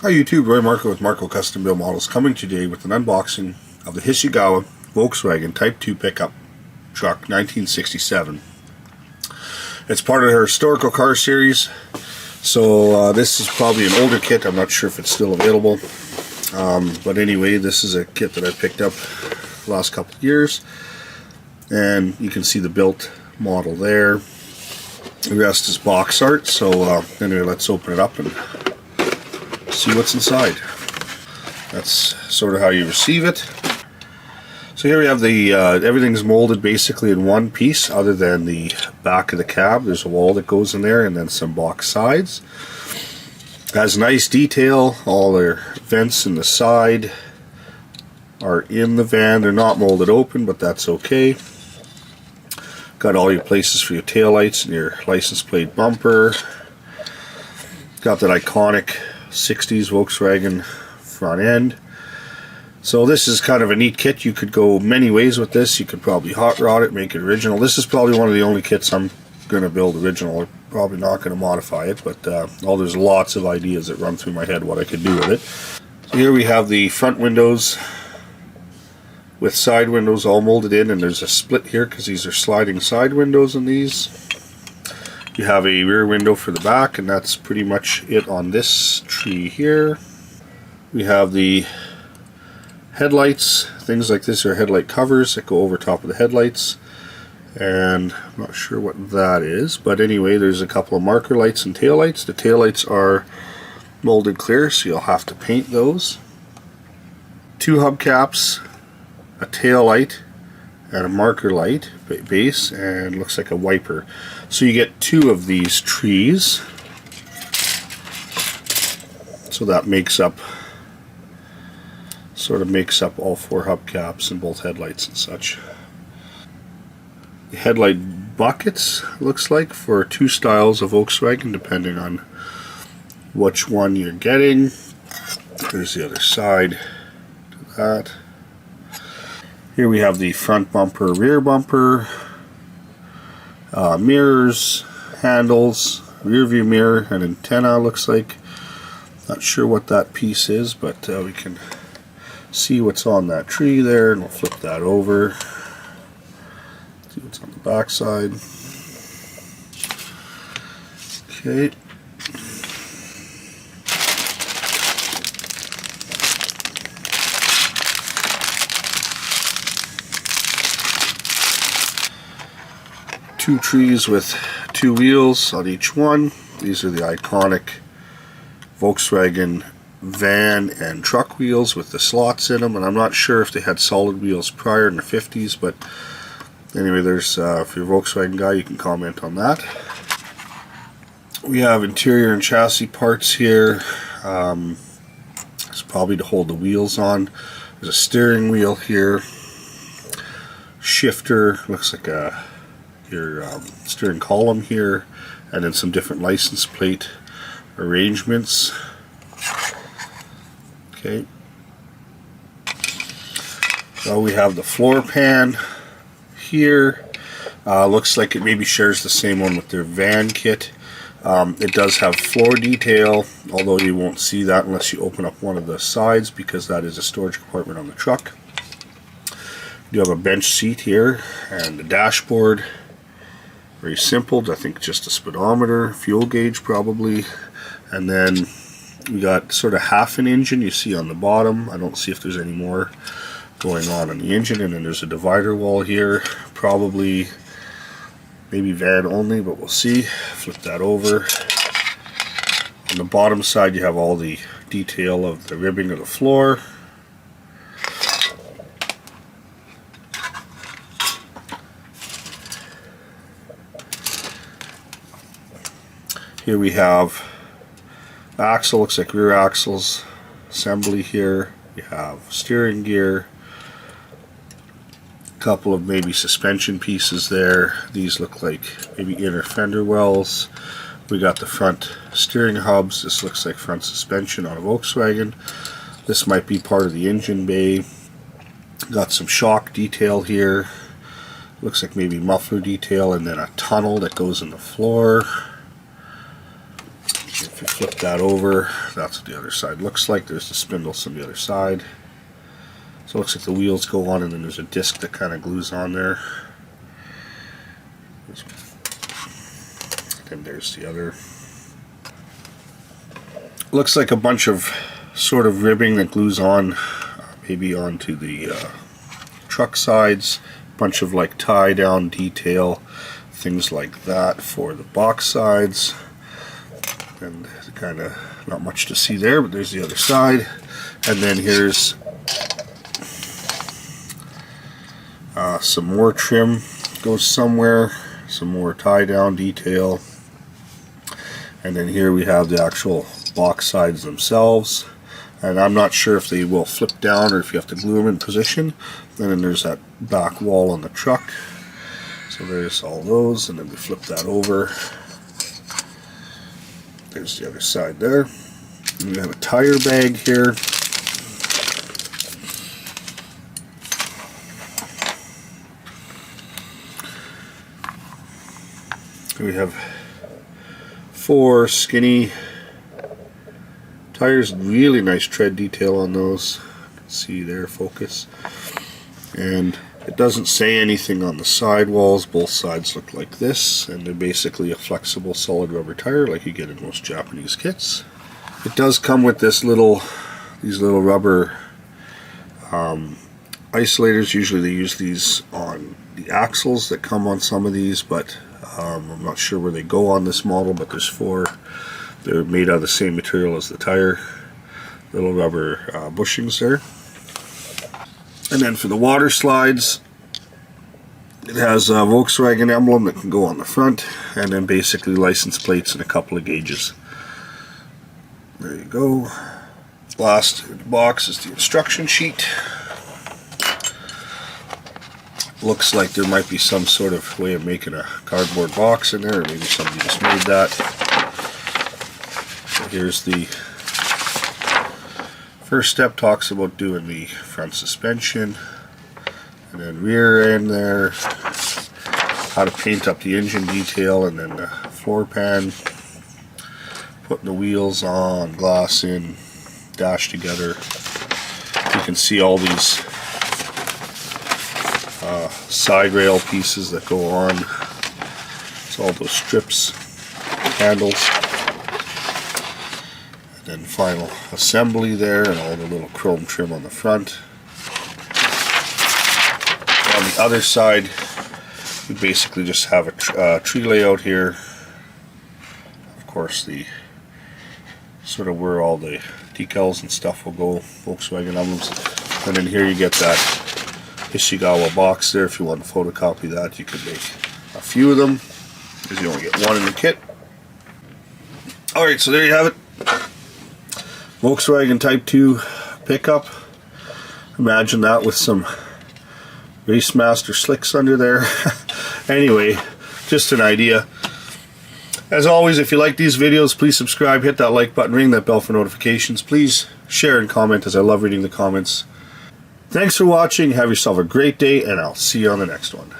Hi YouTube, Roy Marko with Marko Custom Build Models coming today with an unboxing of the Hasegawa Volkswagen Type2 Pic-Up truck 1967. It's part of her historical car series, so this is probably an older kit. I'm not sure if it's still available, but anyway, this is a kit that I picked up the last couple of years, and you can see the built model there. The rest is box art, so anyway, let's open it up and see what's inside. That's sort of how you receive it. So here we have the everything's molded basically in one piece, other than the back of the cab. There's a wall that goes in there, and then some box sides. It has nice detail. All their vents in the side are in the van. They're not molded open, but that's okay. Got all your places for your taillights and your license plate bumper. Got that iconic 60s Volkswagen front end. So this is kind of a neat kit. You could go many ways with this. You could probably hot rod it, make it original. This is probably one of the only kits I'm going to build original. I'm probably not going to modify it, but there's lots of ideas that run through my head what I could do with it. So here we have the front windows with side windows all molded in, and there's a split here because these are sliding side windows in these. You have a rear window for the back, and that's pretty much it on this tree here. We have the headlights. Things like this are headlight covers that go over top of the headlights, and I'm not sure what that is, but anyway, there's a couple of marker lights and tail lights. The tail lights are molded clear, so you'll have to paint those. Two hubcaps, a tail light, and a marker light base, and looks like a wiper. So you get two of these trees, so that makes up, sort of makes up all four hubcaps and both headlights and such. The headlight buckets, looks like, for two styles of Volkswagen depending on which one you're getting. There's the other side to that. Here we have the front bumper, rear bumper, mirrors, handles, rear view mirror, and antenna, looks like. Not sure what that piece is, but we can see what's on that tree there, and we'll flip that over. See what's on the back side. Okay. Two trees with two wheels on each one. These are the iconic Volkswagen van and truck wheels with the slots in them, and I'm not sure if they had solid wheels prior in the 50s, but anyway, there's if you're a Volkswagen guy, you can comment on that. We have interior and chassis parts here. It's probably to hold the wheels on. There's a steering wheel here, shifter, looks like your steering column here, and then some different license plate arrangements. Okay. So we have the floor pan here. Looks like it maybe shares the same one with their van kit. It does have floor detail, although you won't see that unless you open up one of the sides, because that is a storage compartment on the truck. You have a bench seat here and the dashboard. Very simple. I think just a speedometer, fuel gauge probably, and then we got sort of half an engine you see on the bottom. I don't see if there's any more going on the engine, and then there's a divider wall here, probably maybe van only, but we'll see. Flip that over. On the bottom side you have all the detail of the ribbing of the floor. Here we have axle, looks like rear axles assembly here. You have steering gear, a couple of maybe suspension pieces there. These look like maybe inner fender wells. We got the front steering hubs. This looks like front suspension on a Volkswagen. This might be part of the engine bay. Got some shock detail here. Looks like maybe muffler detail, and then a tunnel that goes in the floor. If you flip that over, that's what the other side looks like. There's the spindles on the other side. So it looks like the wheels go on, and then there's a disc that kind of glues on there. And there's the other. Looks like a bunch of sort of ribbing that glues on, maybe onto the truck sides. Bunch of like tie down detail, things like that for the box sides. And kind of not much to see there, but there's the other side. And then here's some more trim goes somewhere, some more tie down detail. And then here we have the actual box sides themselves, and I'm not sure if they will flip down or if you have to glue them in position. And then there's that back wall on the truck, so there's all those, and then we flip that over. There's the other side there. And we have a tire bag here. We have 4 skinny tires, really nice tread detail on those. You can see there, focus. And it doesn't say anything on the sidewalls. Both sides look like this, and they're basically a flexible solid rubber tire like you get in most Japanese kits. It does come with these little rubber isolators. Usually they use these on the axles that come on some of these, but I'm not sure where they go on this model, but there's 4. They're made out of the same material as the tire. Little rubber bushings there. And then for the water slides, it has a Volkswagen emblem that can go on the front, and then basically license plates and a couple of gauges. There you go. Last in the box is the instruction sheet. Looks like there might be some sort of way of making a cardboard box in there, or maybe somebody just made that. So here's the first step, talks about doing the front suspension, and then rear end there, how to paint up the engine detail, and then the floor pan, putting the wheels on, glass in, dash together. You can see all these side rail pieces that go on. It's all those strips, handles, and then final assembly there, and all the little chrome trim on the front. On the other side, we basically just have a tree layout here. Of course, the sort of where all the decals and stuff will go, Volkswagen emblems, and then here you get that Hasegawa box there. If you want to photocopy that, you could make a few of them, because you only get one in the kit. Alright, so there you have it. Volkswagen Type 2 Pic-Up. Imagine that with some Racemaster slicks under there. Anyway, just an idea. As always, if you like these videos, please subscribe, hit that like button, ring that bell for notifications. Please share and comment, as I love reading the comments. Thanks for watching, have yourself a great day, and I'll see you on the next one.